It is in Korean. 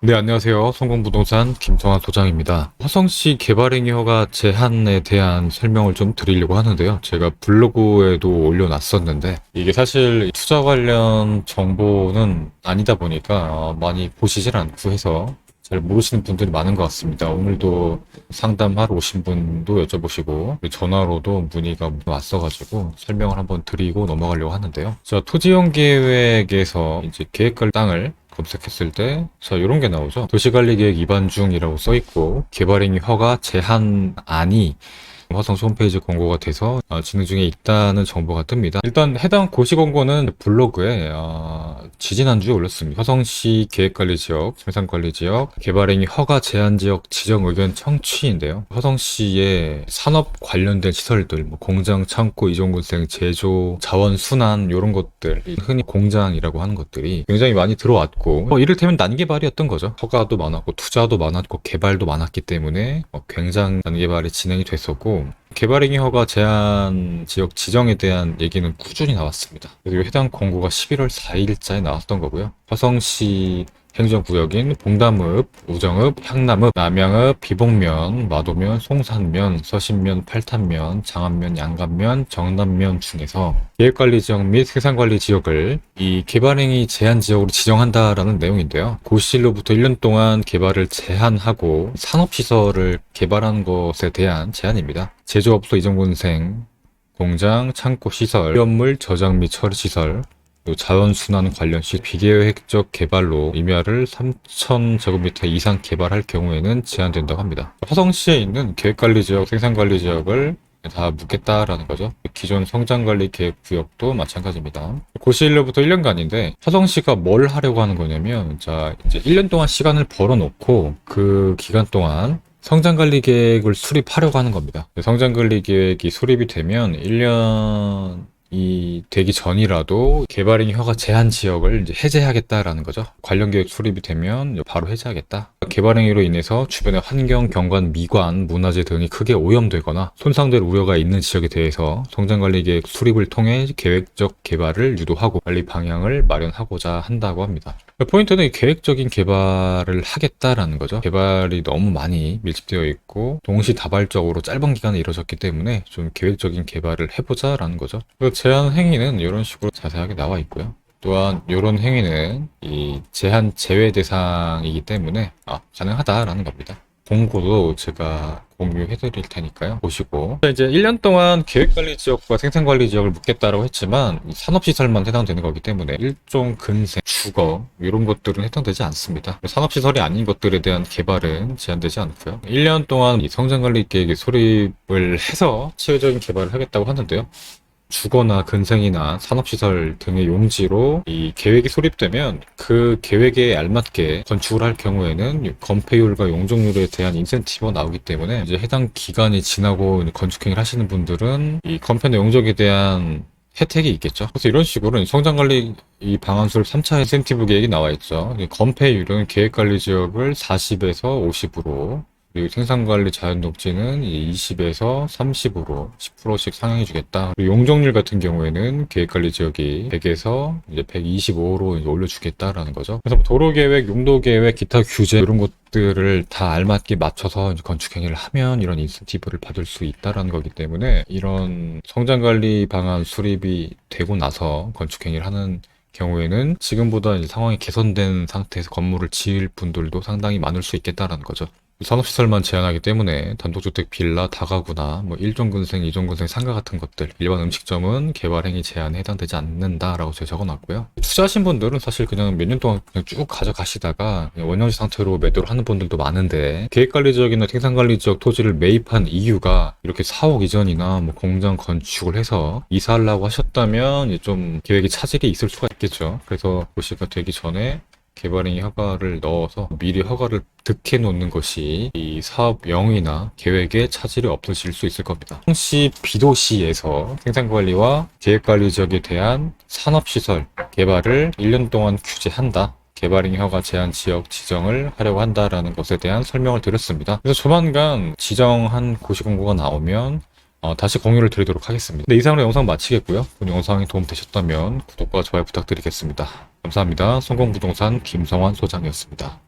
네, 안녕하세요. 성공부동산 김성환 소장입니다. 화성시 개발행위 허가 제한에 대한 설명을 좀 드리려고 하는데요. 제가 블로그에도 올려놨었는데 이게 사실 투자 관련 정보는 아니다 보니까 많이 보시질 않고 해서 잘 모르시는 분들이 많은 것 같습니다. 오늘도 상담하러 오신 분도 여쭤보시고 전화로도 문의가 왔어가지고 설명을 한번 드리고 넘어가려고 하는데요. 자, 토지용 계획에서 이제 계획할 땅을 검색했을 때, 자, 이런 게 나오죠. 도시관리계획 위반 중이라고 써있고, 개발행위 허가 제한안이 화성시 홈페이지 공고가 돼서 진행 중에 있다는 정보가 뜹니다. 일단 해당 고시 공고는 블로그에 지지난주에 올렸습니다. 화성시 계획관리지역, 생산관리지역, 개발행위 허가 제한지역 지정 의견 청취인데요. 화성시의 산업 관련된 시설들, 뭐 공장, 창고, 이종군생, 제조, 자원순환 이런 것들, 흔히 공장이라고 하는 것들이 굉장히 많이 들어왔고 이를테면 난개발이었던 거죠. 허가도 많았고 투자도 많았고 개발도 많았기 때문에 굉장히 난개발이 진행이 됐었고 개발행위 허가 제한 지역 지정에 대한 얘기는 꾸준히 나왔습니다. 그리고 해당 공고가 11월 4일자에 나왔던 거고요. 화성시 행정구역인 봉담읍, 우정읍, 향남읍, 남양읍, 비봉면, 마도면, 송산면, 서신면, 팔탄면, 장안면, 양감면, 정남면 중에서 계획관리지역 및 생산관리지역을 이 개발행위 제한지역으로 지정한다라는 내용인데요. 고시일로부터 1년 동안 개발을 제한하고 산업시설을 개발하는 것에 대한 제한입니다. 제조업소 이전군생, 공장, 창고시설, 위험물 저장 및 처리시설, 자원순환 관련 시 비계획적 개발로 임야를 3,000제곱미터 이상 개발할 경우에는 제한된다고 합니다. 화성시에 있는 계획관리지역, 생산관리지역을 다 묻겠다라는 거죠. 기존 성장관리계획구역도 마찬가지입니다. 고시일로부터 1년간인데 화성시가 뭘 하려고 하는 거냐면, 자, 이제 1년 동안 시간을 벌어놓고 그 기간 동안 성장관리계획을 수립하려고 하는 겁니다. 성장관리계획이 수립이 되면 1년이 되기 전이라도 개발행위 허가 제한 지역을 이제 해제하겠다라는 거죠. 관련 계획 수립이 되면 바로 해제하겠다. 개발행위로 인해서 주변의 환경, 경관, 미관, 문화재 등이 크게 오염되거나 손상될 우려가 있는 지역에 대해서 성장관리계획 수립을 통해 계획적 개발을 유도하고 관리 방향을 마련하고자 한다고 합니다. 포인트는 이 계획적인 개발을 하겠다라는 거죠. 개발이 너무 많이 밀집되어 있고 동시다발적으로 짧은 기간에 이루어졌기 때문에 좀 계획적인 개발을 해보자라는 거죠. 제한 행위는 이런 식으로 자세하게 나와 있고요. 또한 이런 행위는 이 제한 제외 대상이기 때문에 가능하다라는 겁니다. 공고도 제가 공유해 드릴 테니까요. 보시고. 이제 1년 동안 계획관리 지역과 생산관리 지역을 묻겠다라고 했지만 산업시설만 해당되는 거기 때문에 일종 근생, 주거 이런 것들은 해당되지 않습니다. 산업시설이 아닌 것들에 대한 개발은 제한되지 않고요. 1년 동안 이 성장관리 계획에 수립을 해서 치유적인 개발을 하겠다고 하는데요. 주거나 근생이나 산업시설 등의 용지로 이 계획이 수립되면 그 계획에 알맞게 건축을 할 경우에는 건폐율과 용적률에 대한 인센티브가 나오기 때문에 이제 해당 기간이 지나고 건축행위를 하시는 분들은 이 건폐나 용적에 대한 혜택이 있겠죠. 그래서 이런 식으로 성장관리 이 방안 수립 3차 인센티브 계획이 나와 있죠. 건폐율은 계획관리 지역을 40에서 50으로 그리고 생산관리 자연녹지는 20에서 30으로 10%씩 상향해주겠다. 그리고 용적률 같은 경우에는 계획관리 지역이 100에서 이제 125로 이제 올려주겠다라는 거죠. 그래서 도로계획, 용도계획, 기타 규제 이런 것들을 다 알맞게 맞춰서 이제 건축행위를 하면 이런 인센티브를 받을 수 있다라는 거기 때문에 이런 성장관리 방안 수립이 되고 나서 건축행위를 하는 경우에는 지금보다 이제 상황이 개선된 상태에서 건물을 지을 분들도 상당히 많을 수 있겠다라는 거죠. 산업시설만 제한하기 때문에 단독주택, 빌라, 다가구나 뭐 1종근생, 2종근생 상가 같은 것들 일반 음식점은 개발행위 제한에 해당되지 않는다라고 제가 적어놨고요. 투자하신 분들은 사실 그냥 몇 년 동안 그냥 쭉 가져가시다가 원형지 상태로 매도를 하는 분들도 많은데 계획관리지역이나 생산관리지역 토지를 매입한 이유가 이렇게 4억 이전이나 뭐 공장 건축을 해서 이사하려고 하셨다면 좀 계획에 차질이 있을 수가 있겠죠. 그래서 고시가 되기 전에 개발행위 허가를 넣어서 미리 허가를 득해 놓는 것이 이 사업영위나 계획에 차질이 없어질 수 있을 겁니다. 화성시 비도시에서 생산관리와 계획관리 지역에 대한 산업시설 개발을 1년 동안 규제한다. 개발행위 허가 제한 지역 지정을 하려고 한다라는 것에 대한 설명을 드렸습니다. 그래서 조만간 지정한 고시 공고가 나오면 다시 공유를 드리도록 하겠습니다. 네, 이상으로 영상 마치겠고요. 오늘 영상이 도움되셨다면 구독과 좋아요 부탁드리겠습니다. 감사합니다. 성공부동산 김성환 소장이었습니다.